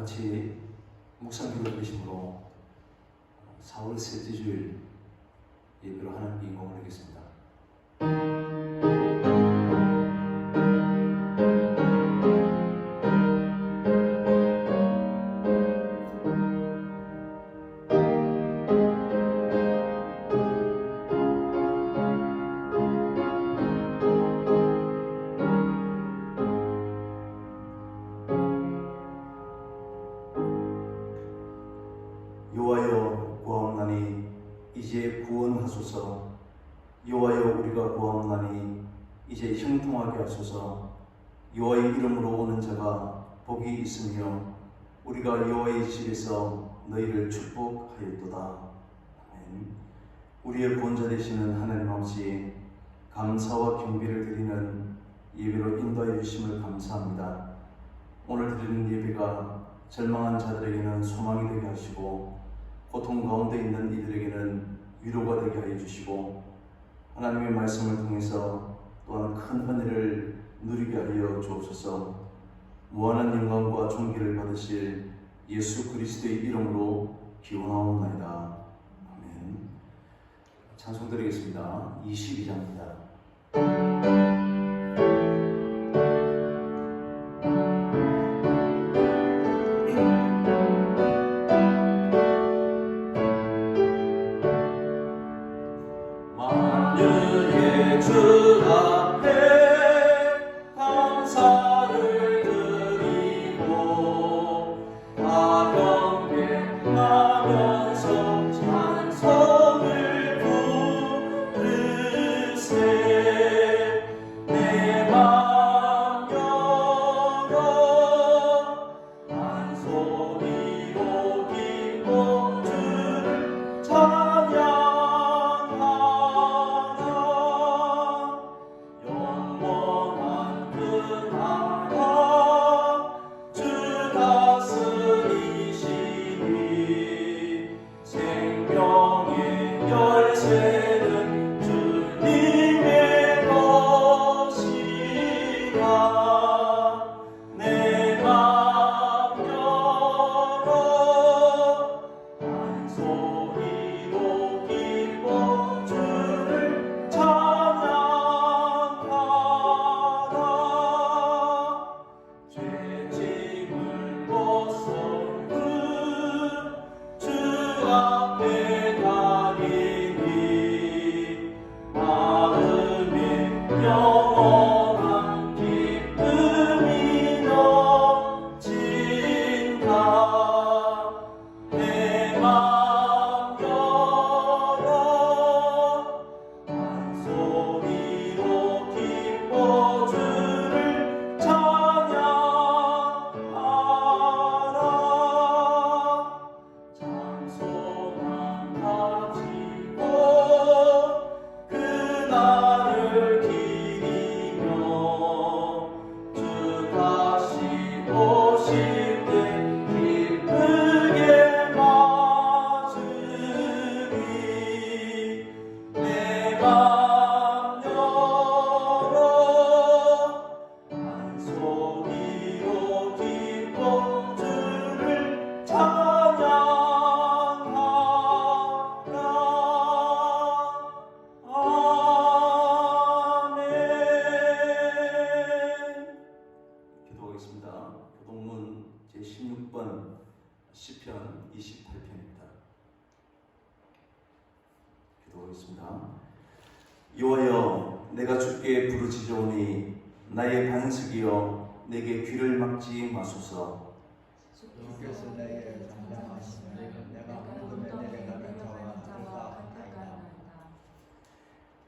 같이 묵상 기도 드심으로 4월 셋째 주일 예배로 하나님께 인공을 하겠습니다. 여호와여 구하옵나니 이제 구원하소서. 여호와여 우리가 구하옵나니 이제 형통하게 하소서. 여호와의 이름으로 오는 자가 복이 있으며 우리가 여호와의 집에서 너희를 축복하였도다. 아멘. 우리의 구원자 되시는 하나님 아버지, 감사와 경배를 드리는 예배로 인도하여 주심을 감사합니다. 오늘 드리는 예배가 절망한 자들에게는 소망이 되게 하시고 고통 가운데 있는 이들에게는 위로가 되게 하여 주시고 하나님의 말씀을 통해서 또한 큰 은혜를 누리게 하여 주옵소서. 무한한 영광과 존귀를 받으실 예수 그리스도의 이름으로 기원하옵나이다. 아멘. 찬송 드리겠습니다. 22장입니다. 주 앞에 감사를 드리고 아경배하면서 찬송을 부르세. 내 맘 열어 한 소리로 기뻐 주를 찬양. 교동문 제16번 시편 28편입니다. 기도하겠습니다. 여호와여 내가 주께 부르짖으오니 나의 반석이여 내게 귀를 막지 마소서. 주께서 내게 잠잠하시면 내가 어둠에 내려가는 자와 같아이다.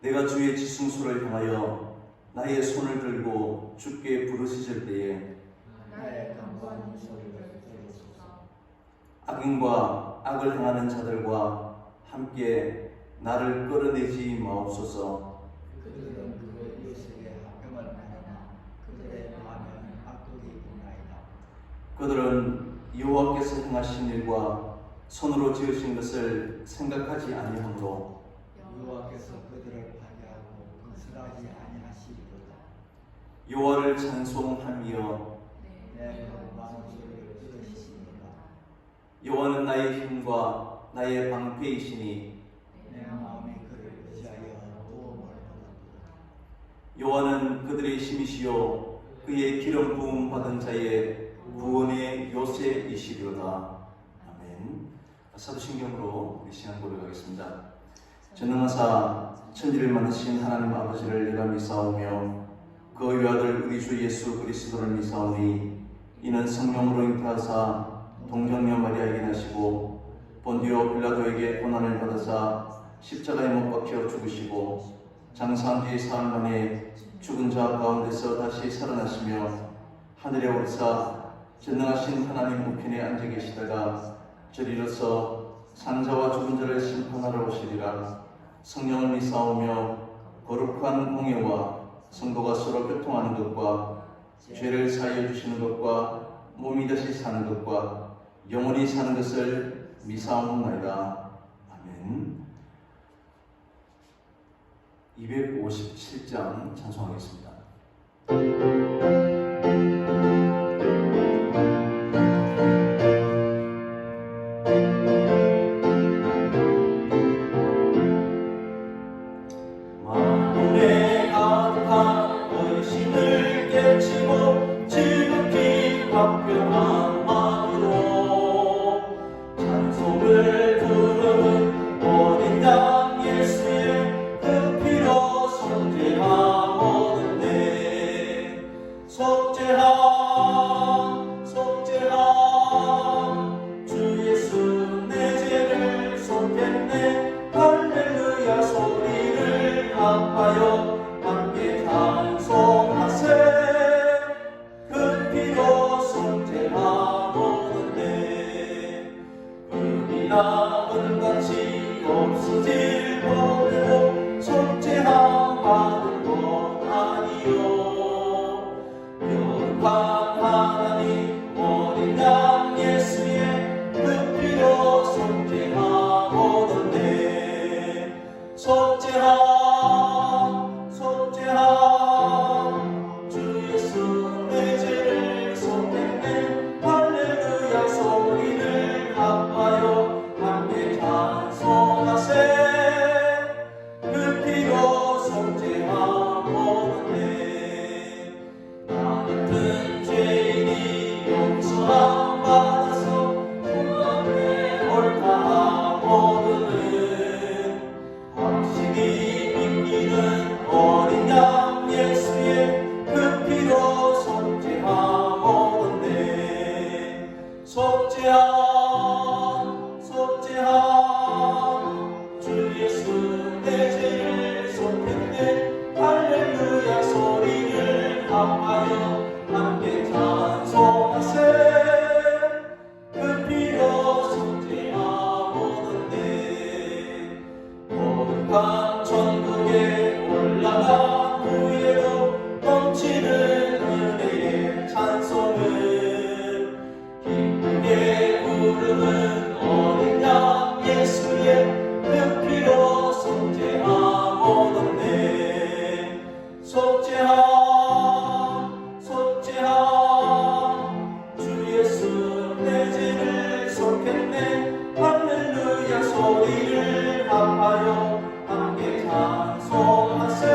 내가 주의 지승소를 향하여 나의 손을 들고 주께 부르짖을 때에 나의 간구하는 소리를 들으소서. 악인과 악을 행하는 자들과 함께 나를 끌어내지 마옵소서. 그들은 그 이웃에게 합병을 하려나 그들의 마음은 악독이 있나이다. 그들은 여호와께서 행하신 일과 손으로 지으신 것을 생각하지 아니하므로 여호와께서 그들을 파괴하고 건설하지 아니하시리로다. 여호와를 찬송하며 내 거룩한 소리를 들으시니 여호와는 나의 힘과 나의 방패이시니 내 마음이 그를 의지하여 도움을 받았도다. 여호와는 그들의 힘이시요 그의 기름 부음 받은 자의 구원의 요새이시리로다. 아멘. 사도신경으로 우리 신앙 고백하겠습니다. 전능하사 천지를 만드신 하나님 아버지를 내가 믿사오며 그 외아들 우리 주 예수 그리스도를 믿사오니 이는 성령으로 잉태하사 동정녀 마리아에게 나시고 본디오 빌라도에게 고난을 받으사 십자가에 못 박혀 죽으시고 장사한 뒤 사흘 만에 죽은 자 가운데서 다시 살아나시며 하늘에 오르사 전능하신 하나님 우편에 앉아 계시다가 저리로서 산자와 죽은 자를 심판하러 오시리라. 성령을 믿사오며 거룩한 공예와 성도가 서로 교통하는 것과 죄를 사하여 주시는 것과 몸이 다시 사는 것과 영원히 사는 것을 믿사옵나이다. 아멘. 257장 찬송하겠습니다. 마음에 가득한 의심을 깨치고 지극히 화평한 마음으로 찬송을 부르는 어린 양 예수의 그 피로 속죄하오는데 속죄함 속죄함 주 예수 내 죄를 속했네 할렐루야 소리를 합하여 함께 찬송하세 그 피로 속죄하오는데 금이나 은같이 없어질 법으로 속죄함 받은 것 아니요 거룩한 하나님 어린 양 예수의 그 피로 속죄하오는데 속죄함 속죄함 주 예수 내 죄를 속했네 할렐루야 소리를 합하여 함께 찬송하세 그 피로 속죄하오는데 나 같은 죄인이 용서함 받아서 주 앞에 옳다하거든 확실히 믿기는 어린 양 예수의 그 피로 속죄하오는데 속죄함 속죄함 주 예수 내 죄를 속했네 할렐루야 소리를 합하여 함께 찬송하세 그 피로 속죄하오는데 거룩한 천국에 올라간 후에도 넘치는 은혜의 찬송을 기쁘게 부르는 어린 양 예수의 그 피로 속죄하오는데 속죄함 속죄함 주 예수 내 죄를 속했네 할렐루야 소리를 합하여 함께 찬송하세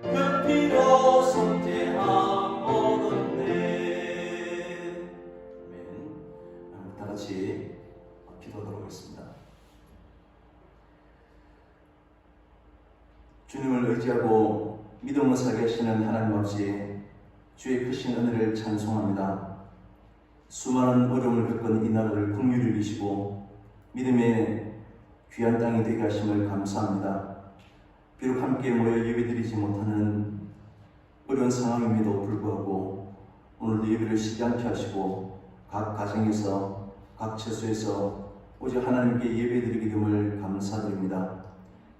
그 피로 속죄하오는데 아멘. 다 같이 기도하도록 하겠습니다. 주님을 의지하고 믿음으로 살게 하시는 하나님 아버지, 주의 크신 은혜를 찬송합니다. 수많은 어려움을 겪은 이 나라를 긍휼히 여기시고 믿음의 귀한 땅이 되게 하심을 감사합니다. 비록 함께 모여 예배드리지 못하는 어려운 상황임에도 불구하고 오늘도 예배를 쉬지 않게 하시고 각 가정에서 각 처소에서 오직 하나님께 예배드리게 됨을 감사드립니다.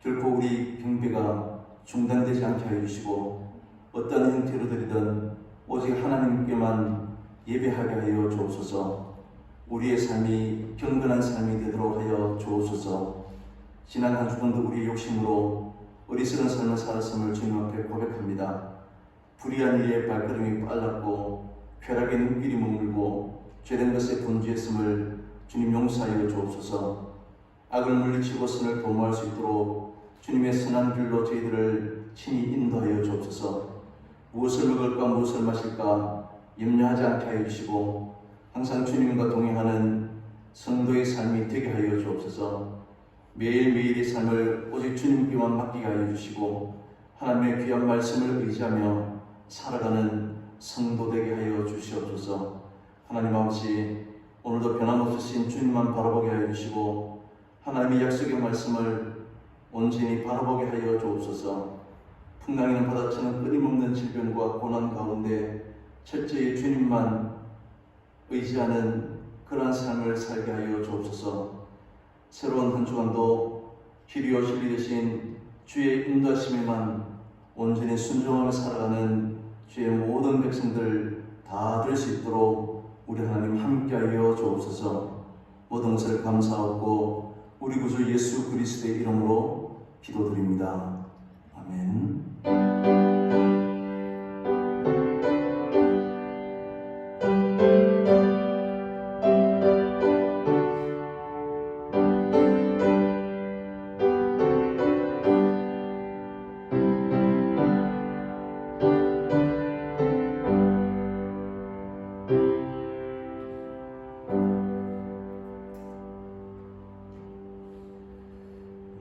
결코 우리 경배가 중단되지 않게 하여 주시고 어떤 형태로 드리든 오직 하나님께만 예배하게 하여 주옵소서. 우리의 삶이 경건한 삶이 되도록 하여 주옵소서. 지난 한 주간도 우리의 욕심으로 어리석은 삶을 살았음을 주님 앞에 고백합니다. 불의한 일에 발걸음이 빨랐고 쾌락의 눈길이 머물고 죄된 것에 분주했음을 주님 용서하여 주옵소서. 악을 물리치고 선을 도모할 수 있도록 주님의 선한 길로 저희들을 친히 인도하여 주옵소서. 무엇을 먹을까 무엇을 마실까 염려하지 않게 하여 주시고 항상 주님과 동행하는 성도의 삶이 되게 하여 주옵소서. 매일매일의 삶을 오직 주님께만 맡기게 하여 주시고 하나님의 귀한 말씀을 의지하며 살아가는 성도 되게 하여 주시옵소서. 하나님 아버지, 오늘도 변함없으신 주님만 바라보게 하여 주시고 하나님의 약속의 말씀을 온전히 바라보게 하여 주옵소서. 풍랑이는 바다처럼 끊임없는 질병과 고난 가운데 철저히 주님만 의지하는 그러한 삶을 살게 하여 주옵소서. 새로운 한 주간도 길이요 진리 되신 주의 인도하심에만 온전히 순종하며 살아가는 주의 모든 백성들 다 될 수 있도록 우리 하나님 함께하여 주옵소서. 모든 것을 감사하고 우리 구주 예수 그리스도의 이름으로 기도드립니다. 아멘.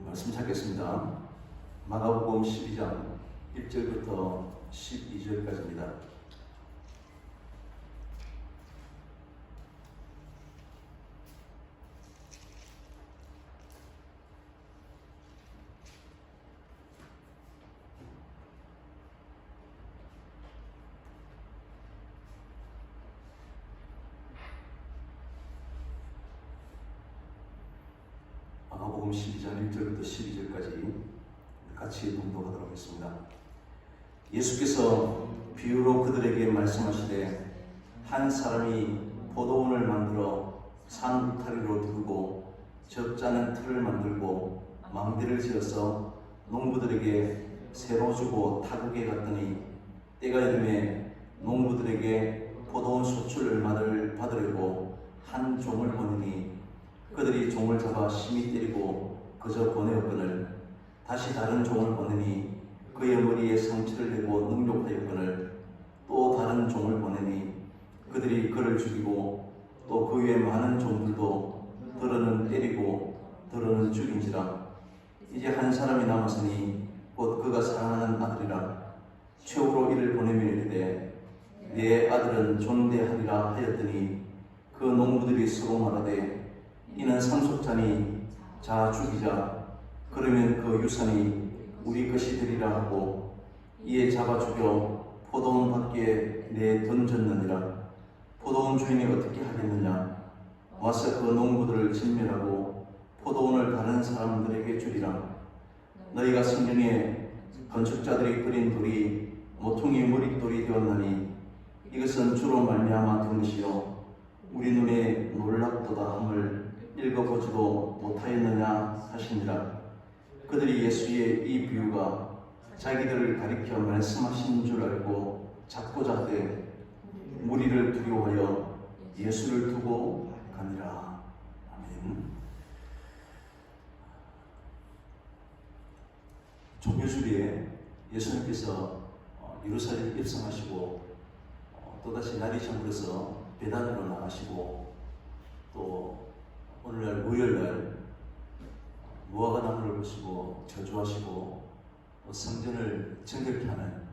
말씀 찾겠습니다. 마가복음 12장 1절부터 12절까지입니다. 마가복음 12장 1절부터 12절까지 같이 봉독하도록 하겠습니다. 예수께서 비유로 그들에게 말씀하시되 한 사람이 포도원을 만들어 산 울타리로 두고 적잖은 틀을 만들고 망대를 지어서 농부들에게 새로 주고 타국에 갔더니 때가 이름에 농부들에게 포도원 소출 얼마를 받으려고 한 종을 보내니 그들이 종을 잡아 심히 때리고 그저 보내었거늘 다시 다른 종을 보내니 그의 머리에 상처를 내고 능욕하였거늘 또 다른 종을 보내니 그들이 그를 죽이고 또 그 위에 많은 종들도 들어는 때리고 들어는 죽인지라. 이제 한 사람이 남았으니 곧 그가 사랑하는 아들이라. 최후로 이를 보내며 이르되 내 아들은 존대하리라 하였더니 그 농부들이 서로 말하되 이는 상속자니 자 죽이자. 그러면 그 유산이 우리 것이 되리라 하고 이에 잡아 죽여 포도원 밖에 내 던졌느니라. 포도원 주인이 어떻게 하겠느냐. 와서 그 농부들을 진멸하고 포도원을 다른 사람들에게 주리라. 너희가 성경에 건축자들이 그린 돌이 모퉁이 머릿돌이 되었나니 이것은 주로 말미암아 된 것이요 우리 눈에 놀랍도다 함을 읽어보지도 못하였느냐 하시니라. 그들이 예수의 이 비유가 자기들을 가리켜 말씀하신 줄 알고 잡고자 하되 무리를 두려워하여 예수를 두고 가니라. 아멘. 종교주리에 예수님께서 예루살렘 입성하시고 또다시 날이 저물어서 배단으로 나가시고 또 오늘날 무혈날 무화과 나무를 보시고 저주하시고 또 성전을 정결케 하는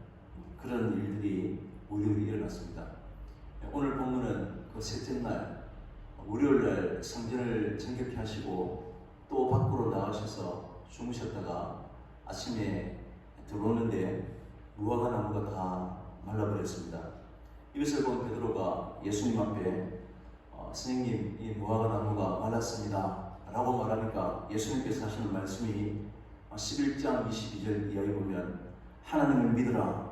그런 일들이 우리에게 일어났습니다. 오늘 본문은 그 셋째 날 월요일날 성전을 정결케 하시고 또 밖으로 나가셔서 주무셨다가 아침에 들어오는데 무화과 나무가 다 말라버렸습니다. 이것을 본 베드로가 예수님 앞에 선생님, 이 무화과 나무가 말랐습니다 라고 말하니까 예수님께서 하시는 말씀이 11장 22절 이하에 보면 하나님을 믿으라.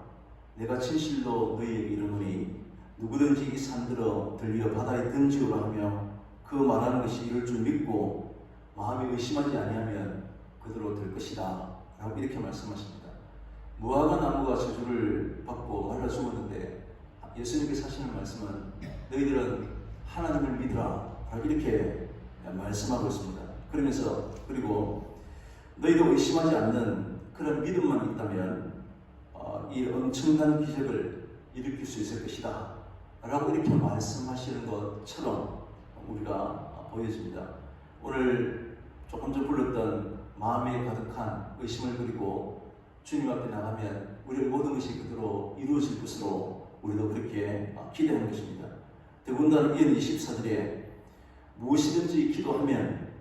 내가 진실로 너희에게 이르노니 누구든지 이 산들어 들려 바다에 던지오라 하며 그 말하는 것이 이럴 줄 믿고 마음에 의심하지 아니하면 그대로 될 것이다 라고 이렇게 말씀하십니다. 무화과 나무가 저주를 받고 말라 죽었는데 예수님께서 하시는 말씀은 너희들은 하나님을 믿으라 이렇게 말씀하고 있습니다. 그러면서 그리고 너희도 의심하지 않는 그런 믿음만 있다면 이 엄청난 기적을 일으킬 수 있을 것이다 라고 이렇게 말씀하시는 것처럼 우리가 보여집니다. 오늘 조금 전 불렀던 마음에 가득한 의심을 그리고 주님 앞에 나가면 우리의 모든 것이 그대로 이루어질 것으로 우리도 그렇게 기대하는 것입니다. 더군다나 이은 24절에 무엇이든지 기도하면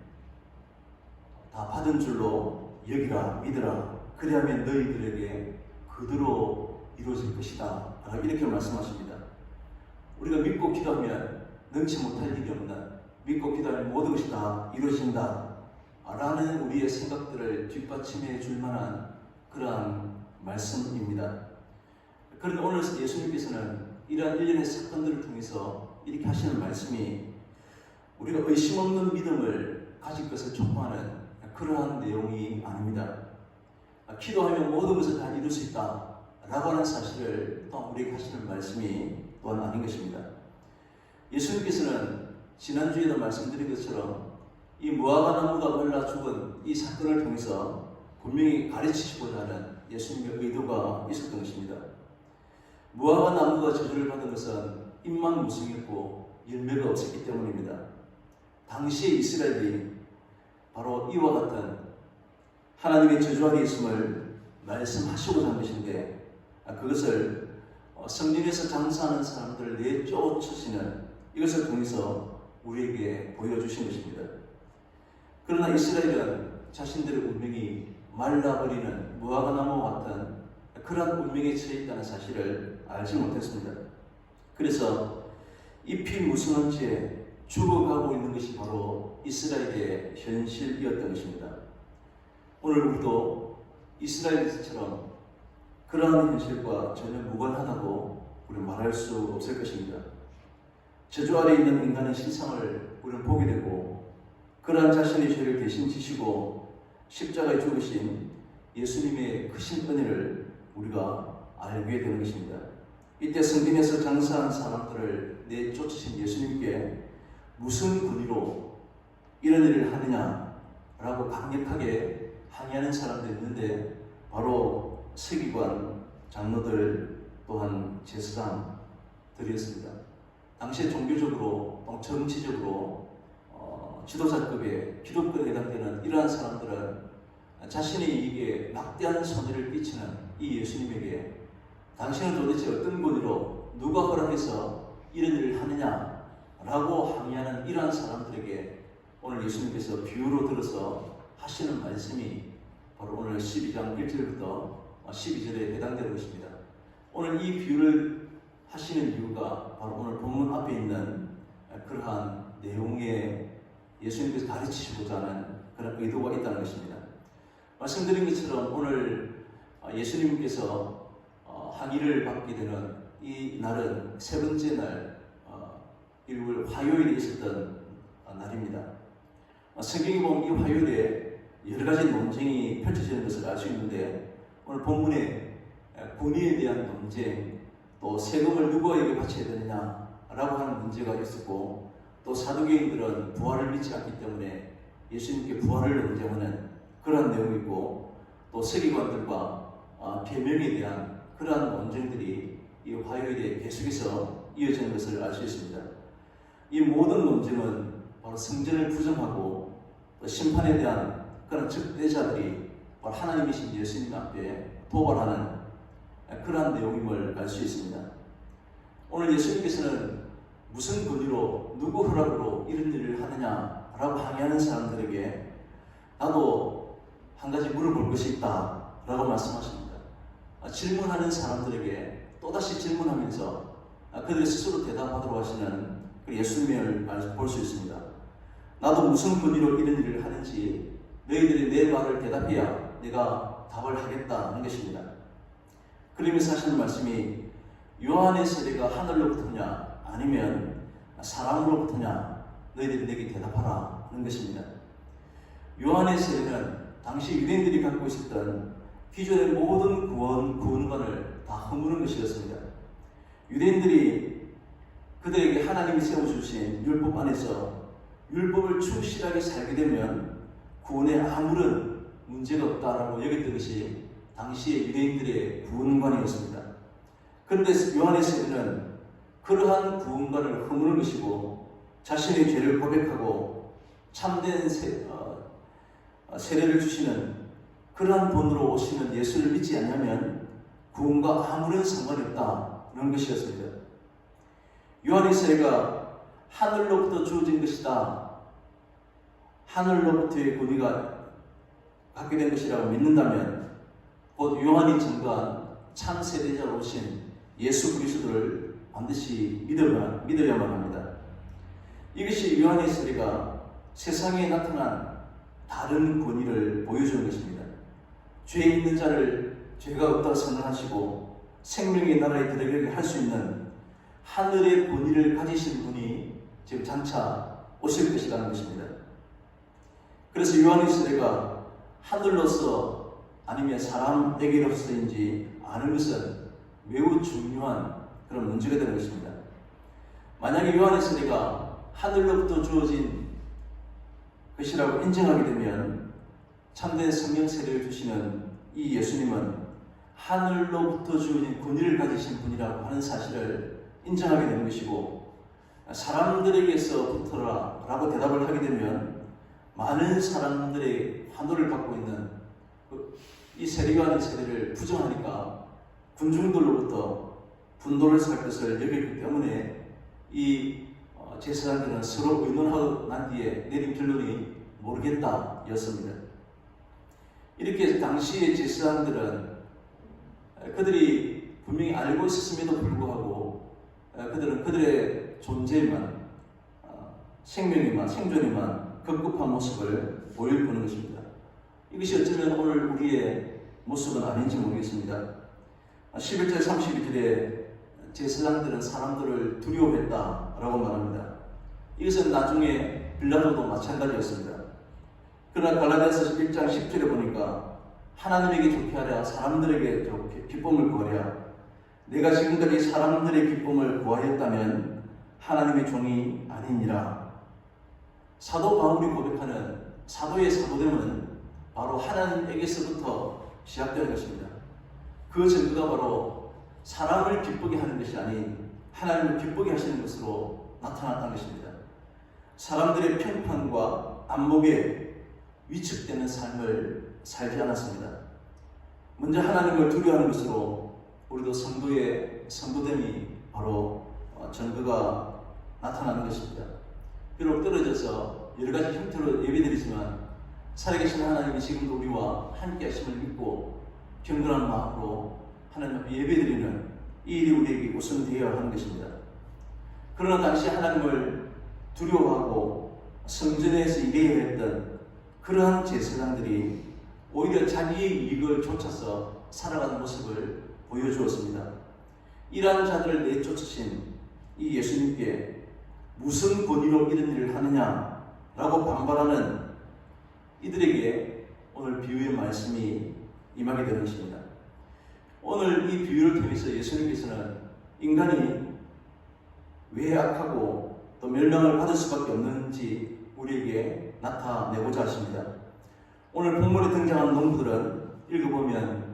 다 받은 줄로 여기라 믿으라 그리하면 너희들에게 그대로 이루어질 것이다 이렇게 말씀하십니다. 우리가 믿고 기도하면 능치 못할 일이 없는, 믿고 기도하면 모든 것이 다 이루어진다 라는 우리의 생각들을 뒷받침해 줄 만한 그러한 말씀입니다. 그런데 오늘 예수님께서는 이러한 일련의 사건들을 통해서 이렇게 하시는 말씀이 우리가 의심 없는 믿음을 가질 것을 촉구하는 그러한 내용이 아닙니다. 기도하면 모든 것을 다 이룰 수 있다 라고 하는 사실을 또한 우리에게 하시는 말씀이 또한 아닌 것입니다. 예수님께서는 지난주에도 말씀드린 것처럼 이 무화과 나무가 말라 죽은 이 사건을 통해서 분명히 가르치시고자 하는 예수님의 의도가 있었던 것입니다. 무화과 나무가 저주를 받은 것은 잎만 무성했고 열매가 없었기 때문입니다. 당시의 이스라엘이 바로 이와 같은 하나님의 저주 아래 있음을 말씀하시고자 한 것인데 그것을 성전에서 장사하는 사람들을 내쫓으시는 이것을 통해서 우리에게 보여주신 것입니다. 그러나 이스라엘은 자신들의 운명이 말라버리는 무화과 나무와 같은 그러한 운명에 처해 있다는 사실을 알지 못했습니다. 그래서 잎이 무성한 채 죽어가고 있는 것이 바로 이스라엘의 현실이었던 것입니다. 오늘 우리도 이스라엘처럼 그러한 현실과 전혀 무관하다고 우리는 말할 수 없을 것입니다. 저주 아래 있는 인간의 실상을 우리는 보게 되고 그러한 자신의 죄를 대신 지시고 십자가에 죽으신 예수님의 크신 은혜를 우리가 알게 되는 것입니다. 이때 성전에서 장사한 사람들을 내쫓으신 예수님께 무슨 권위로 이런 일을 하느냐라고 강력하게 항의하는 사람들이 있는데 바로 서기관, 장로들 또한 제사장들이었습니다. 당시에 종교적으로 또 정치적으로 지도자급의 기독교에 해당되는 이러한 사람들은 자신의 이익에 막대한 손해를 끼치는 이 예수님에게 당신은 도대체 어떤 권위로 누가 허락해서 이런 일을 하느냐 라고 항의하는 이러한 사람들에게 오늘 예수님께서 비유로 들어서 하시는 말씀이 바로 오늘 12장 1절부터 12절에 해당되는 것입니다. 오늘 이 비유를 하시는 이유가 바로 오늘 본문 앞에 있는 그러한 내용에 예수님께서 가르치시고자 하는 그런 의도가 있다는 것입니다. 말씀드린 것처럼 오늘 예수님께서 항의를 받게 되는 이 날은 세 번째 날 일요일 화요일에 있었던 날입니다. 성경에 보면 이 화요일에 여러 가지 논쟁이 펼쳐지는 것을 알 수 있는데 오늘 본문에 권위에 대한 논쟁, 또 세금을 누구에게 바쳐야 되느냐라고 하는 문제가 있었고 또 사두개인들은 부활을 믿지 않기 때문에 예수님께 부활을 논쟁하는 그러한 내용이 있고 또 서기관들과 계명에 대한 그러한 논쟁들이 이 화요일에 계속해서 이어지는 것을 알 수 있습니다. 이 모든 논쟁은 바로 성전을 부정하고 또 심판에 대한 그런 적대자들이 바로 하나님이신 예수님 앞에 도발하는 그러한 내용임을 알 수 있습니다. 오늘 예수님께서는 무슨 권위로 누구 허락으로 이런 일을 하느냐라고 항의하는 사람들에게 나도 한 가지 물어볼 것이 있다라고 말씀하십니다. 질문하는 사람들에게 또다시 질문하면서 그들이 스스로 대답하도록 하시는 예수님을 볼 수 있습니다. 나도 무슨 권위로 이런 일을 하는지 너희들이 내 말을 대답해야 내가 답을 하겠다는 것입니다. 그러면서 하시는 말씀이 요한의 세례가 하늘로부터냐 아니면 사람으로부터냐 너희들이 내게 대답하라 하는 것입니다. 요한의 세례는 당시 유대인들이 갖고 있었던 기존의 모든 구원관을 다 허무는 것이었습니다. 유대인들이 그들에게 하나님이 세워주신 율법 안에서 율법을 충실하게 살게 되면 구원에 아무런 문제가 없다라고 여겼던 것이 당시의 유대인들의 구원관이었습니다. 그런데 요한의 세례는 그러한 구원관을 허무는 것이고 자신의 죄를 고백하고 참된 세례를 주시는 그러한 분으로 오시는 예수를 믿지 않으면 구원과 아무런 상관이 없다는 것이었습니다. 요한의 세례가 하늘로부터 주어진 것이다, 하늘로부터의 권위가 받게 된 것이라고 믿는다면 곧 요한이 전가한 참 세례자로 오신 예수 그리스도를 반드시 믿어야만 합니다. 이것이 요한의 세례가 세상에 나타난 다른 권위를 보여주는 것입니다. 죄 있는 자를 죄가 없다고 선언하시고 생명의 나라에 들어가게 할 수 있는 하늘의 권위를 가지신 분이 지금 장차 오실 것이라는 것입니다. 그래서 요한의 세례가 하늘로서 아니면 사람에게로서인지 아는 것은 매우 중요한 그런 문제가 되는 것입니다. 만약에 요한의 세례가 하늘로부터 주어진 것이라고 인정하게 되면 참된 성령 세례를 주시는 이 예수님은 하늘로부터 주어진 권위를 가지신 분이라고 하는 사실을 인정하게 되는 것이고, 사람들에게서부터라 라고 대답을 하게 되면 많은 사람들의 환호를 받고 있는 이 세례요한의 세례를 부정하니까 군중들로부터 분노를 살 것을 여겼기 때문에 이 제사장들은 서로 의논하고 난 뒤에 내린 결론이 모르겠다 였습니다. 이렇게 당시의 제사장들은 그들이 분명히 알고 있었음에도 불구하고 그들은 그들의 존재만, 생존에만 급급한 모습을 보여주는 것입니다. 이것이 어쩌면 오늘 우리의 모습은 아닌지 모르겠습니다. 11절 32절에 제사장들은 사람들을 두려워했다라고 말합니다. 이것은 나중에 빌라도도 마찬가지였습니다. 그러나 갈라디아서 1장 10절에 보니까 하나님에게 좋게 하랴 사람들에게 좋게 기쁨을 구하랴, 내가 지금까지 사람들의 기쁨을 구하였다면 하나님의 종이 아니니라. 사도 바울이 고백하는 사도의 사도됨은 바로 하나님에게서부터 시작되는 것입니다. 그 증거가 바로 사람을 기쁘게 하는 것이 아닌 하나님을 기쁘게 하시는 것으로 나타났다는 것입니다. 사람들의 평판과 안목에 위축되는 삶을 살지 않았습니다. 먼저 하나님을 두려워하는 것으로 우리도 성도의 성도됨이 바로 증거가 나타나는 것입니다. 비록 떨어져서 여러 가지 형태로 예배드리지만 살아계신 하나님이 지금도 우리와 함께 하심을 믿고 경건한 마음으로 하나님 앞에 예배드리는 이 일이 우리에게 우선 되어야 하는 것입니다. 그러나 당시 하나님을 두려워하고 성전에서 일해야 했던 그러한 제사장들이 오히려 자기의 이익을 쫓아서 살아가는 모습을 보여주었습니다. 이러한 자들을 내쫓으신 이 예수님께 무슨 권위로 이런 일을 하느냐라고 반발하는 이들에게 오늘 비유의 말씀이 임하게 되는 것입니다. 오늘 이 비유를 통해서 예수님께서는 인간이 왜 악하고 또 멸망을 받을 수밖에 없는지 우리에게 나타내고자 하십니다. 오늘 본문에 등장하는 농부들은 읽어보면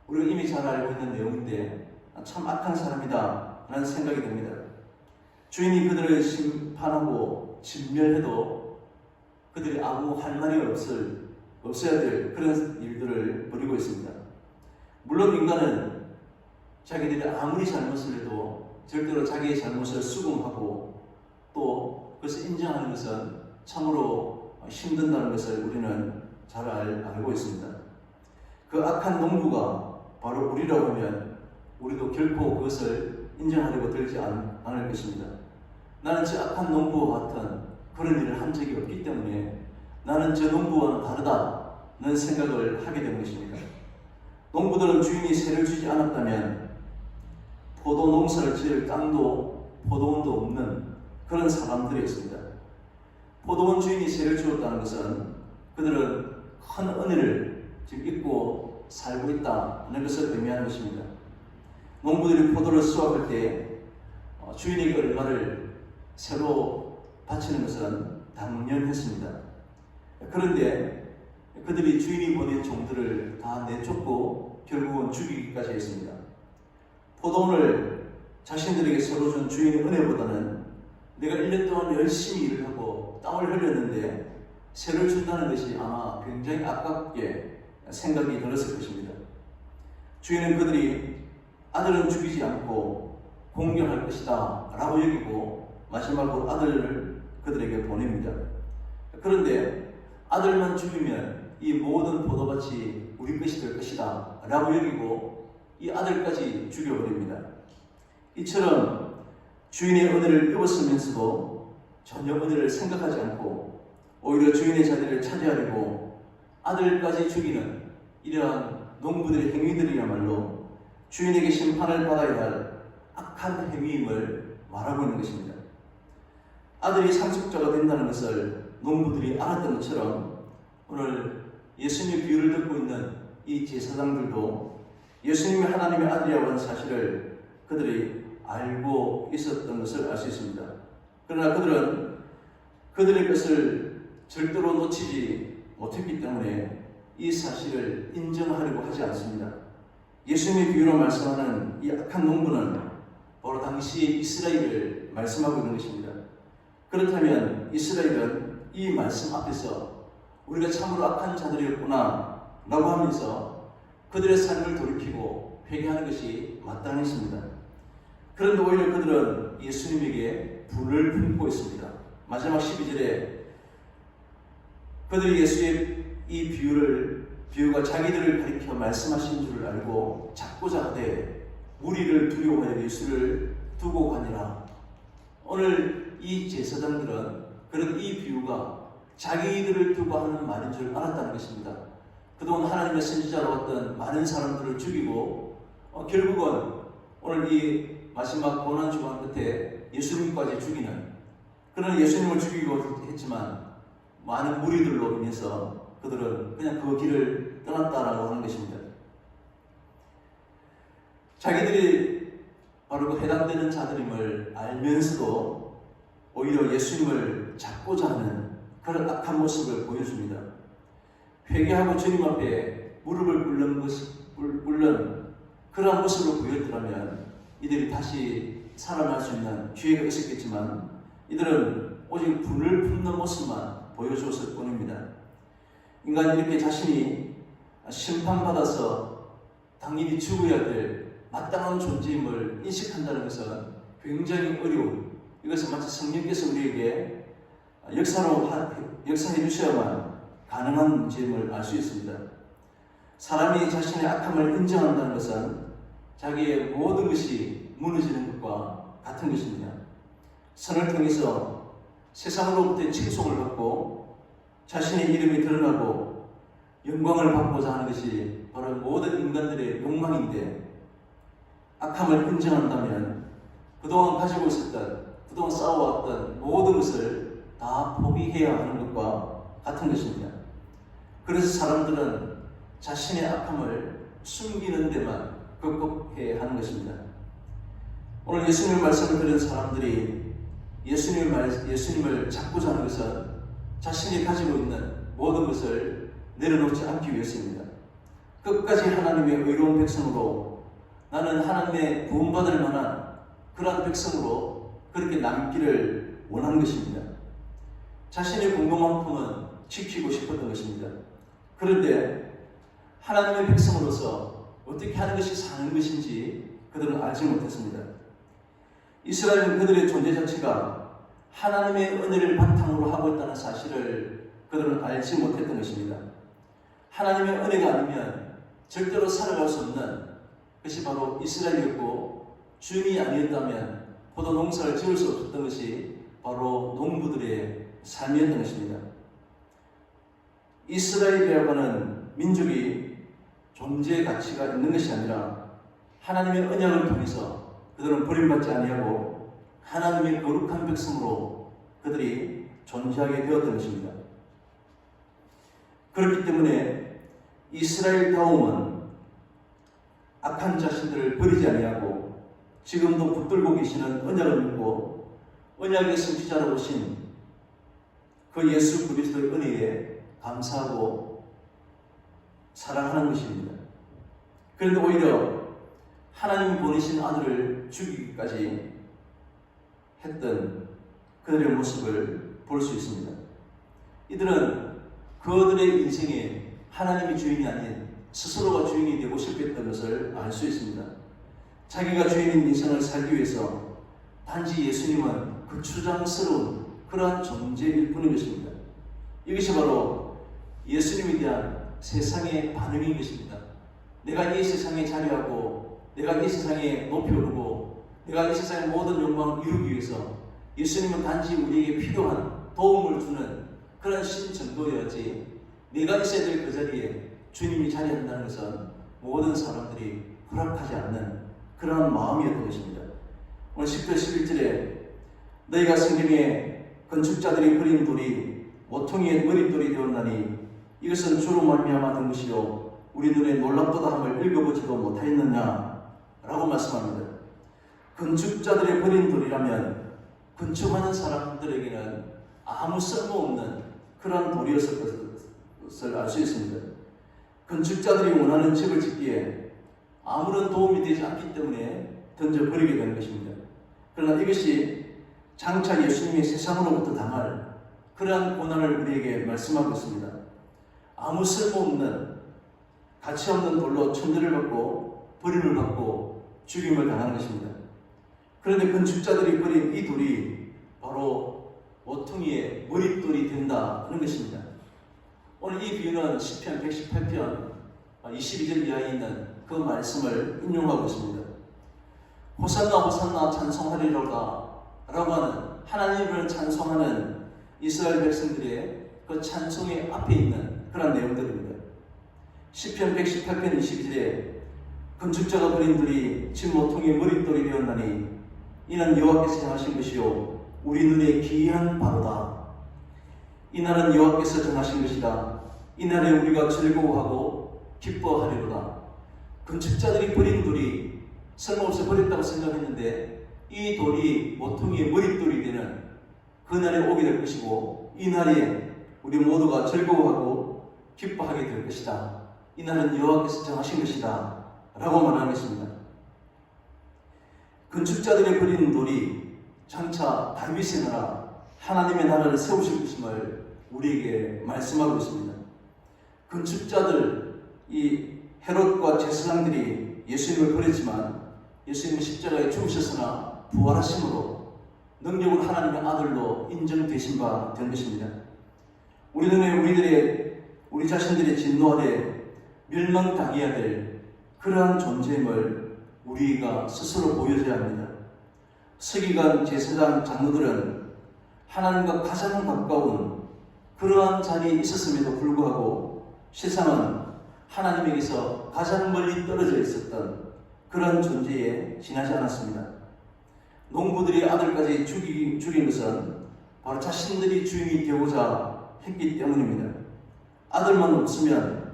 우리가 이미 잘 알고 있는 내용인데 참 악한 사람이다 라는 생각이 듭니다. 주인이 그들을 심판하고 진멸해도 그들이 아무 할 말이 없어야 될 그런 일들을 벌이고 있습니다. 물론 인간은 자기들이 아무리 잘못을 해도 절대로 자기의 잘못을 수긍하고 또 그것을 인정하는 것은 참으로 힘든다는 것을 우리는 잘 알고 있습니다. 그 악한 농부가 바로 우리라고 하면 우리도 결코 그것을 인정하려고 들지 않을 것입니다. 나는 저 악한 농부와 같은 그런 일을 한 적이 없기 때문에 나는 저 농부와는 다르다는 생각을 하게 되는 것입니다. 농부들은 주인이 세를 주지 않았다면 포도 농사를 지을 땅도 포도원도 없는 그런 사람들이었습니다. 포도원 주인이 세를 주었다는 것은 그들은 큰 은혜를 지금 입고 살고 있다는 것을 의미하는 것입니다. 농부들이 포도를 수확할 때 주인에게 얼마를 새로 바치는 것은 당연했습니다. 그런데 그들이 주인이 보낸 종들을 다 내쫓고 결국은 죽이기까지 했습니다. 포도원을 자신들에게 새로 준 주인의 은혜보다는 내가 1년 동안 열심히 일을 하고 땀을 흘렸는데 새를 준다는 것이 아마 굉장히 아깝게 생각이 들었을 것입니다. 주인은 그들이 아들은 죽이지 않고 공경할 것이다 라고 여기고 마지막으로 아들을 그들에게 보냅니다. 그런데 아들만 죽이면 이 모든 포도밭이 우리 것이 될 것이다 라고 여기고 이 아들까지 죽여버립니다. 이처럼 주인의 은혜를 입었으면서도 전혀 은혜를 생각하지 않고 오히려 주인의 자리를 차지하려고 아들까지 죽이는 이러한 농부들의 행위들이야말로 주인에게 심판을 받아야 할 악한 행위임을 말하고 있는 것입니다. 아들이 상속자가 된다는 것을 농부들이 알았던 것처럼 오늘 예수님의 비유를 듣고 있는 이 제사장들도 예수님이 하나님의 아들이라고 하는 사실을 그들이 알고 있었던 것을 알 수 있습니다. 그러나 그들은 그들의 것을 절대로 놓치지 못했기 때문에 이 사실을 인정하려고 하지 않습니다. 예수님의 비유로 말씀하는 이 악한 농부는 바로 당시 이스라엘을 말씀하고 있는 것입니다. 그렇다면 이스라엘은 이 말씀 앞에서 우리가 참으로 악한 자들이었구나 라고 하면서 그들의 삶을 돌이키고 회개하는 것이 마땅했습니다. 그런데 오히려 그들은 예수님에게 불을 품고 있습니다. 마지막 12절에 그들이 예수의 이 비유가 자기들을 가리켜 말씀하신 줄을 알고 찾고자 하되 우리를 두려워하여 예수를 두고 가니라. 오늘 이 제사장들은 그런 이 비유가 자기들을 두고 하는 말인 줄 알았다는 것입니다. 그동안 하나님의 선지자로 왔던 많은 사람들을 죽이고 결국은 오늘 이 마지막 고난 주간 끝에 예수님까지 죽이는 그런 예수님을 죽이고 했지만 많은 무리들로 인해서 그들은 그냥 그 길을 떠났다라고 하는 것입니다. 자기들이 바로 그 해당되는 자들임을 알면서도 오히려 예수님을 잡고자 하는 그런 악한 모습을 보여줍니다. 회개하고 주님 앞에 무릎을 꿇는 그런 모습을 보였더라면 이들이 다시 살아날 수 있는 기회가 있었겠지만 이들은 오직 분을 품는 모습만 보여주었을 뿐입니다. 인간이 이렇게 자신이 심판받아서 당연히 죽어야 될 마땅한 존재임을 인식한다는 것은 굉장히 어려운, 이것은 마치 성령께서 우리에게 역사해 주셔야만 가능한 문제임을 알 수 있습니다. 사람이 자신의 악함을 인정한다는 것은 자기의 모든 것이 무너지는 것과 같은 것입니다. 선을 통해서 세상으로부터의 칭송을 받고 자신의 이름이 드러나고 영광을 받고자 하는 것이 바로 모든 인간들의 욕망인데 악함을 인정한다면 그동안 가지고 있었던, 그동안 쌓아왔던 모든 것을 다 포기해야 하는 것과 같은 것입니다. 그래서 사람들은 자신의 악함을 숨기는 데만 극복해야 하는 것입니다. 오늘 예수님의 말씀을 들은 사람들이 예수님을 잡고자 하는 것은 자신이 가지고 있는 모든 것을 내려놓지 않기 위해서입니다. 끝까지 하나님의 의로운 백성으로 나는 하나님의 구원받을 만한 그러한 백성으로 그렇게 남기를 원하는 것입니다. 자신의 공동만큼은 지키고 싶었던 것입니다. 그런데 하나님의 백성으로서 어떻게 하는 것이 사는 것인지 그들은 알지 못했습니다. 이스라엘은 그들의 존재 자체가 하나님의 은혜를 바탕으로 하고 있다는 사실을 그들은 알지 못했던 것입니다. 하나님의 은혜가 아니면 절대로 살아갈 수 없는 것이 바로 이스라엘이었고, 주인이 아니었다면 포도 농사를 지을 수 없었던 것이 바로 농부들의 삶이었던 것입니다. 이스라엘이라고 하는 민족이 존재의 가치가 있는 것이 아니라 하나님의 언약을 통해서 그들은 버림받지 아니하고 하나님의 거룩한 백성으로 그들이 존재하게 되었던 것입니다. 그렇기 때문에 이스라엘다움은 악한 자신들을 버리지 아니하고 지금도 붙들고 계시는 언약을 믿고 언약의 성취자로 오신 그 예수 그리스도의 은혜에 감사하고 사랑하는 것입니다. 그런데 오히려 하나님이 보내신 아들을 죽이기까지 했던 그들의 모습을 볼 수 있습니다. 이들은 그들의 인생에 하나님이 주인이 아닌 스스로가 주인이 되고 싶었던 것을 알 수 있습니다. 자기가 주인인 인생을 살기 위해서 단지 예수님은 그 추장스러운 그러한 존재일 뿐인 것입니다. 이것이 바로 예수님에 대한 세상의 반응인 것입니다. 내가 이 세상에 자리하고 내가 이 세상에 높이 오르고 내가 이 세상의 모든 욕망을 이루기 위해서 예수님은 단지 우리에게 필요한 도움을 주는 그런 신 정도여야지 내가 있어야 될 그 자리에 주님이 자리한다는 것은 모든 사람들이 허락하지 않는 그런 마음이었던 것입니다. 오늘 10절 11절에 너희가 성경에 건축자들이 그린 돌이 모퉁이의 머릿돌이 되었나니 이것은 주로 말미암아 된 것이요 우리 눈에 놀랍도다 함을 읽어보지도 못하였느냐 라고 말씀합니다. 건축자들의 그린 돌이라면 건축하는 사람들에게는 아무 쓸모없는 그런 돌이었을 것을 알 수 있습니다. 건축자들이 원하는 집을 짓기에 아무런 도움이 되지 않기 때문에 던져버리게 되는 것입니다. 그러나 이것이 장차 예수님이 세상으로부터 당할 그러한 고난을 우리에게 말씀하고 있습니다. 아무 쓸모없는 가치 없는 돌로 천대를 받고 버림을 받고 죽임을 당하는 것입니다. 그런데 건축자들이 그린 이 돌이 바로 모퉁이의 머릿돌이 된다는 것입니다. 오늘 이 비유는 시편 118편 22절 이하에 있는 그 말씀을 인용하고 있습니다. 호산나 호산나 찬송하리로다 라고 하는 하나님을 찬송하는 이스라엘 백성들의 그 찬송의 앞에 있는 그런 내용들입니다. 시편 118편 22절에 건축자가 그린 돌이 집 모퉁이의 머릿돌이 되었나니 이는 여호와께서 행하신 것이요 우리 눈에 기이한 바로다. 이날은 여호와께서 정하신 것이다. 이날에 우리가 즐거워하고 기뻐하리로다. 건축자들이 버린 돌이 쓸모없어 버렸다고 생각했는데 이 돌이 모퉁이의 머릿돌이 되는 그날에 오게 될 것이고 이 날에 우리 모두가 즐거워하고 기뻐하게 될 것이다. 이날은 여호와께서 정하신 것이다 라고 말하는 것입니다. 건축자들이 버린 돌이 장차 다윗의 나라 하나님의 나라를 세우실 것임을 우리에게 말씀하고 있습니다. 건축자들 이 헤롯과 제사장들이 예수님을 버렸지만 예수님은 십자가에 죽으셨으나 부활하심으로 능력으로 하나님의 아들로 인정되신 바 된 것입니다. 우리는 우리 자신들의 진노 아래 멸망당해야 될 그러한 존재임을 우리가 스스로 보여줘야 합니다. 서기관, 제사장, 장로들은 하나님과 가장 가까운 그러한 자리에 있었음에도 불구하고 세상은 하나님에게서 가장 멀리 떨어져 있었던 그런 존재에 지나지 않았습니다. 농부들이 아들까지 죽인 것은 바로 자신들이 주인이 되고자 했기 때문입니다. 아들만 없으면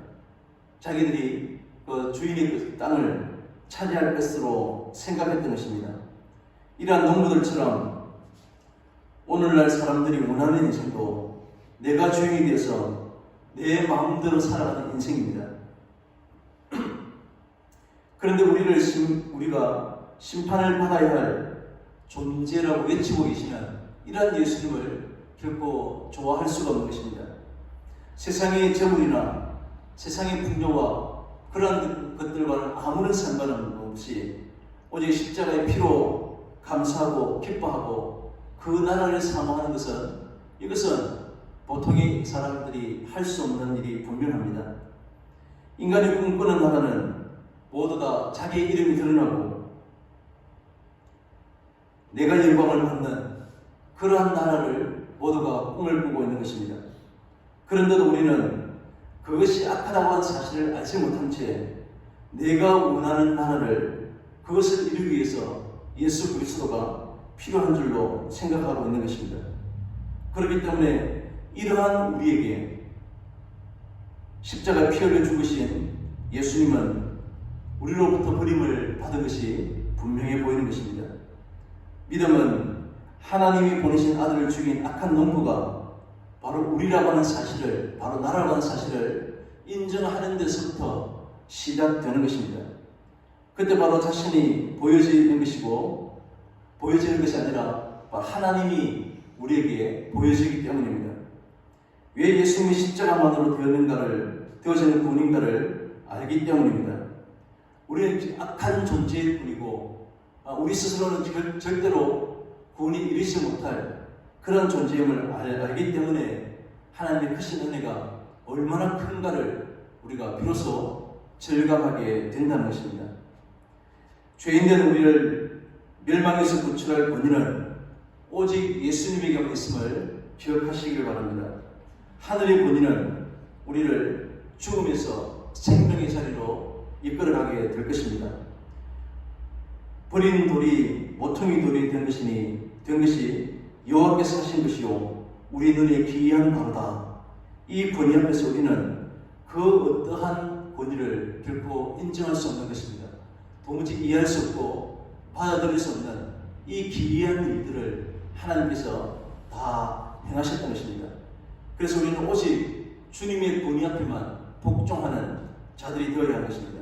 자기들이 그 주인의 그 땅을 차지할 것으로 생각했던 것입니다. 이러한 농부들처럼 오늘날 사람들이 원하는 인생도 내가 주인이 되어서 내 마음대로 살아가는 인생입니다. 그런데 우리가 심판을 받아야 할 존재라고 외치고 계시는 이러한 예수님을 결코 좋아할 수가 없는 것입니다. 세상의 재물이나 세상의 풍요와 그런 것들과는 아무런 상관은 없이 오직 십자가의 피로 감사하고 기뻐하고 그 나라를 사모하는 것은 이것은 보통의 사람들이 할 수 없는 일이 분명합니다. 인간이 꿈꾸는 나라는 모두 다 자기의 이름이 드러나고 내가 영광을 받는 그러한 나라를 모두가 꿈을 꾸고 있는 것입니다. 그런데도 우리는 그것이 악하다고 하는 사실을 알지 못한 채 내가 원하는 나라를 그것을 이루기 위해서 예수 그리스도가 필요한 줄로 생각하고 있는 것입니다. 그렇기 때문에 이러한 우리에게 십자가 피 흘려 죽으신 예수님은 우리로부터 버림을 받은 것이 분명해 보이는 것입니다. 믿음은 하나님이 보내신 아들을 죽인 악한 농부가 바로 우리라고 하는 사실을, 바로 나라고 하는 사실을 인정하는 데서부터 시작되는 것입니다. 그때 바로 자신이 보여지는 것이고, 보여지는 것이 아니라 바로 하나님이 우리에게 보여지기 때문입니다. 왜 예수님이 십자가만으로 되어지는 구원인가를 알기 때문입니다. 우리는 악한 존재일 뿐이고, 우리 스스로는 절대로 구원이 이루지 못할 그런 존재임을 알기 때문에 하나님의 크신 은혜가 얼마나 큰가를 우리가 비로소 절감하게 된다는 것입니다. 죄인된 우리를 멸망에서 구출할 권위는 오직 예수님에게만 있음을 기억하시길 바랍니다. 하늘의 권위는 우리를 죽음에서 생명의 자리로 이끌어가게 될 것입니다. 버린 돌이 모퉁이 돌이 된 것이 여호와께서 하신 것이요 우리 눈에 기이한 바로다. 이 권위 앞에서 우리는 그 어떠한 권위를 결코 인정할 수 없는 것입니다. 도무지 이해할 수 없고 받아들일 수 없는 이 기이한 일들을 하나님께서 다 행하셨던 것입니다. 그래서 우리는 오직 주님의 권위 앞에만 복종하는 자들이 되어야 하는 것입니다.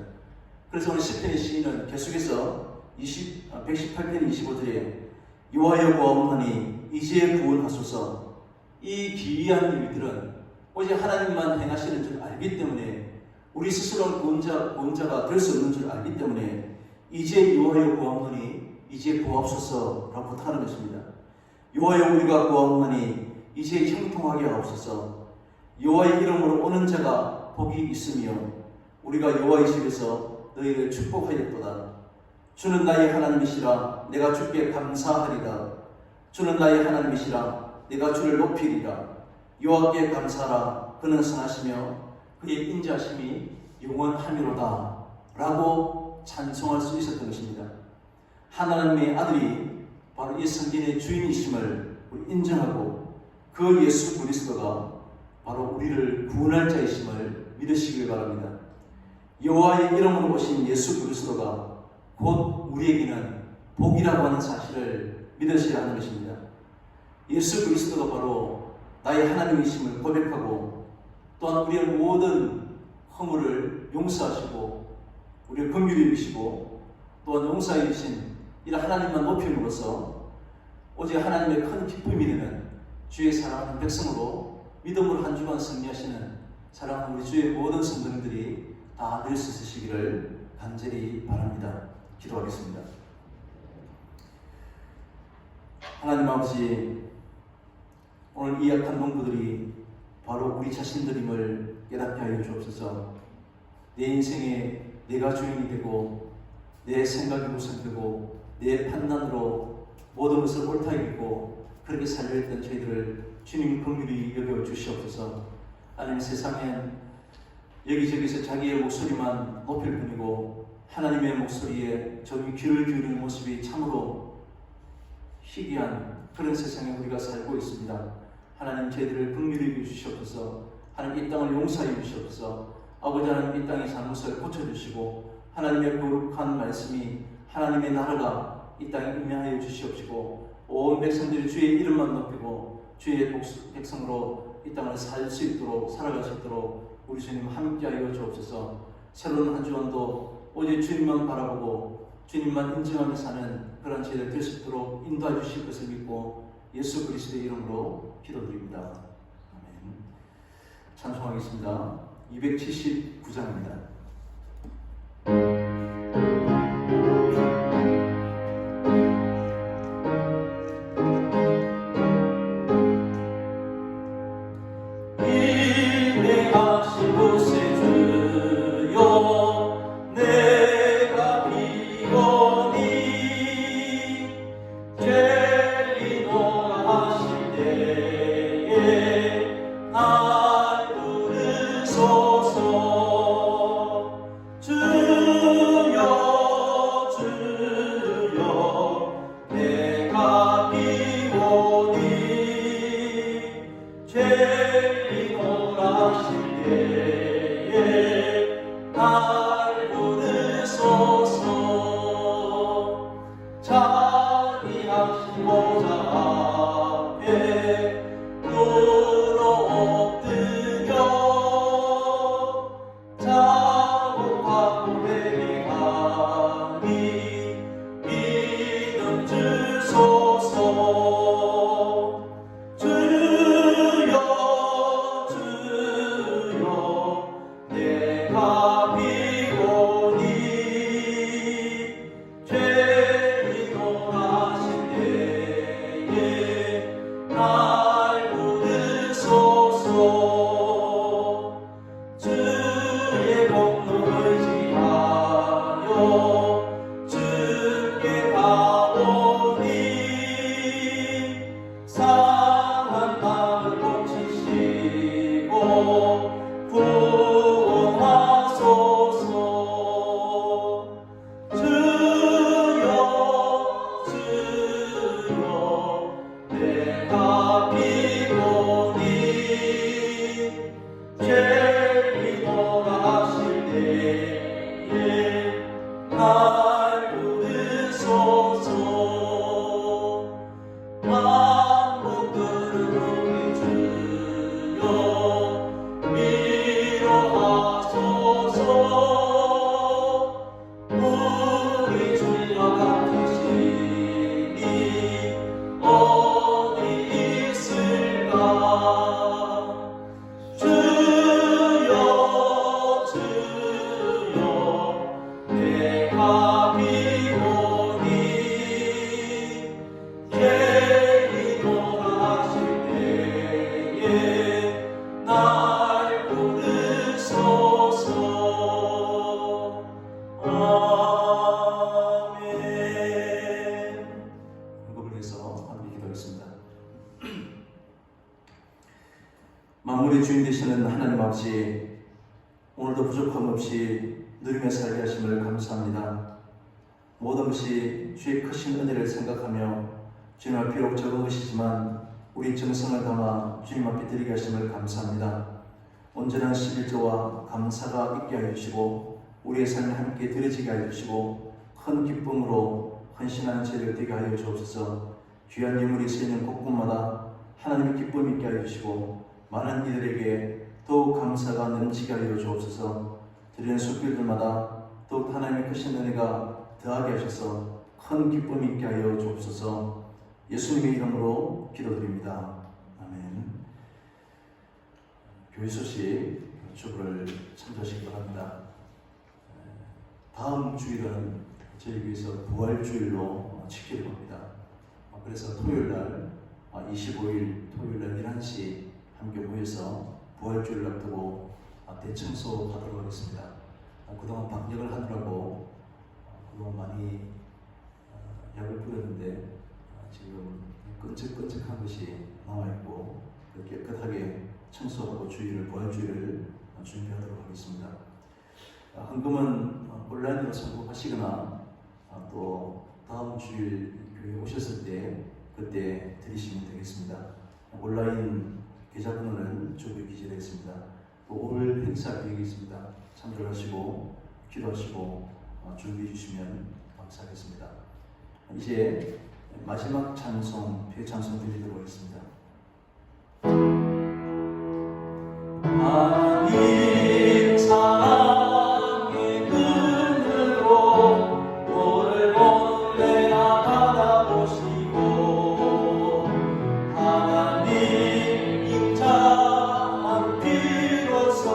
그래서 오늘 시편의 시인은 계속해서 118편 25절에 여호와여 구하오나니 이제 구원하소서. 이 기이한 일들은 오직 하나님만 행하시는 줄 알기 때문에 우리 스스로는 구원자가 될 수 없는 줄 알기 때문에 이제 여호와여 구하오나니 이제 구하옵소서라고 부탁하는 것입니다. 여호와여 우리가 구하오나니 이제 형통하게 하옵소서. 여호와의 이름으로 오는 자가 복이 있으며 우리가 여호와의 집에서 너희를 축복하였도다. 주는 나의 하나님이시라 내가 주께 감사하리다. 주는 나의 하나님이시라 내가 주를 높이리라. 여호와께 감사하라. 그는 선하시며 그의 인자하심이 영원하미로다 라고 찬송할 수 있었던 것입니다. 하나님의 아들이 바로 이 성전의 주인이심을 인정하고 그 예수 그리스도가 바로 우리를 구원할 자이심을 믿으시길 바랍니다. 여호와의 이름으로 오신 예수 그리스도가 곧 우리에게는 복이라고 하는 사실을 믿으셔야 하는 것입니다. 예수 그리스도가 바로 나의 하나님이심을 고백하고 또한 우리의 모든 허물을 용서하시고 우리를 긍휼히 여기시고 또한 용서해 주신 이런 하나님만 높임으로써 오직 하나님의 큰 기쁨이 되는 주의 사랑하는 백성으로 믿음으로 한 주간 승리하시는 사랑하는 우리 주의 모든 성도님들이 다 될 수 있으시기를 간절히 바랍니다. 기도하겠습니다. 하나님 아버지, 오늘 이 약한 농부들이 바로 우리 자신들임을 깨닫게 하여 주옵소서. 내 인생에 내가 주인이 되고 내 생각이 우선되고 내 판단으로 모든 것을 옳다 여기고 그렇게 살려 했던 저희들을 주님 긍휼히 여겨 주시옵소서. 하나님, 세상엔 여기저기서 자기의 목소리만 높일 뿐이고 하나님의 목소리에 점이 귀를 기울이는 모습이 참으로 희귀한 그런 세상에 우리가 살고 있습니다. 하나님, 저희들을 긍휼히 여겨 주시옵소서. 하나님, 이 땅을 용서해 주시옵소서. 아버지 하나님, 이 땅의 잘못을 고쳐주시고 하나님의 거룩한 말씀이 하나님의 나라가 이 땅에 임명하여 주시옵시고 온 백성들이 주의 이름만 높이고 주의 백성으로 이 땅을 살 수 있도록 살아갈 수 있도록 우리 주님 함께하여 주옵소서. 새로운 한 주간도 오직 주님만 바라보고 주님만 인정하며 사는 그런 저희들 될 수 있도록 인도해 주실 것을 믿고 예수 그리스도의 이름으로 기도드립니다. 아멘. 찬송하겠습니다. 279장입니다. 날 부르소서. 비오니 죄를 떠나실 때에 날 부르소서. 반복들은 우리 주여 위로하소서. 우리 주와 같은 신이 어디 있을까. 주여 주여 내가 비오니 죄를 떠나실 때에 날 부르소서. 아멘. 응급을 위해서 함께 기도하겠습니다. 만물의 주인 되시는 하나님 아버지, 오늘도 부족함 없이 누리며 살게 하심을 감사합니다. 모든 것이 주의 크신 은혜를 생각하며 주님 앞에 비록 적은 것이지만 우리 정성을 담아 주님 앞에 드리게 하심을 감사합니다. 온전한 11조와 감사가 있게 하여 주시고 우리의 삶에 함께 드려지게 하여 주시고 큰 기쁨으로 헌신하는 죄를 되게 하여 주옵소서. 귀한 예물이 쓰이는 곳곳마다 하나님의 기쁨이 있게 하여 주시고 많은 이들에게 더욱 감사가 넘치게 하여 주옵소서. 드리는 손길들마다 더욱 하나님의 크신 은혜가 더하게 하셔서 큰 기쁨이 있게 하여 주옵소서. 예수님의 이름으로 기도드립니다. 아멘. 교회 소식 주부를 참조하시기 바랍니다. 다음 주일은 저희 교회에서 부활주일로 지킬 겁니다. 그래서 토요일날 25일 토요일날 11시 함께 모여서 부활주일을 앞두고 대청소하도록 하겠습니다. 그동안 방역을 하느라고 그동안 많이 약을 뿌렸는데 지금 끈적끈적한 것이 남아있고 깨끗하게 청소하고 부활주의를 준비하도록 하겠습니다. 헌금은 온라인으로 선곡하시거나 또 다음 주일 교회에 오셨을 때 그때 드리시면 되겠습니다. 온라인 계좌번호는 주부에 기재되어 있습니다. 또 올 행사 계획이 있습니다. 참조하시고 기도하시고 준비해 주시면 감사하겠습니다. 이제 마지막 찬송, 대찬송 드리도록 하겠습니다. 하나님 사랑의 눈으로 오늘 내가 바라보시고 하나님 인자한 비로소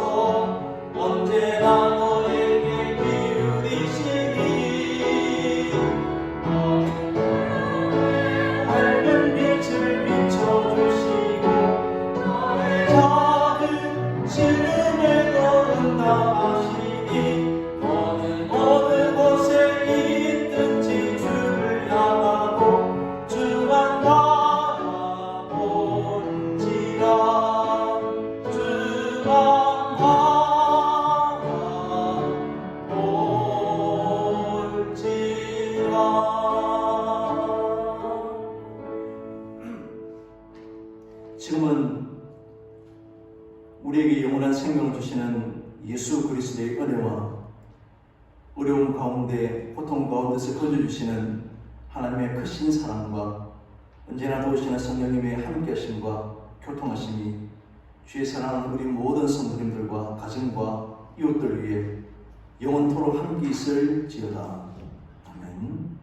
언제나 너에게 기울이시니 밝은 빛을 비춰주시고 너의 작은 시름에 거른다 하시니 너는 어느 곳에 있든지 주를 향하고 주만 바라볼지라. 주만 바라볼지라. 지금은 우리에게 영원한 생명을 주시는 예수 그리스도의 은혜와 어려움 가운데 고통 가운데서 건져주시는 하나님의 크신 사랑과 언제나 도우시는 성령님의 함께하심과 교통하심이 주의 사랑하는 우리 모든 성도님들과 가정과 이웃들 위해 영원토록 함께 있을지어다. 아멘.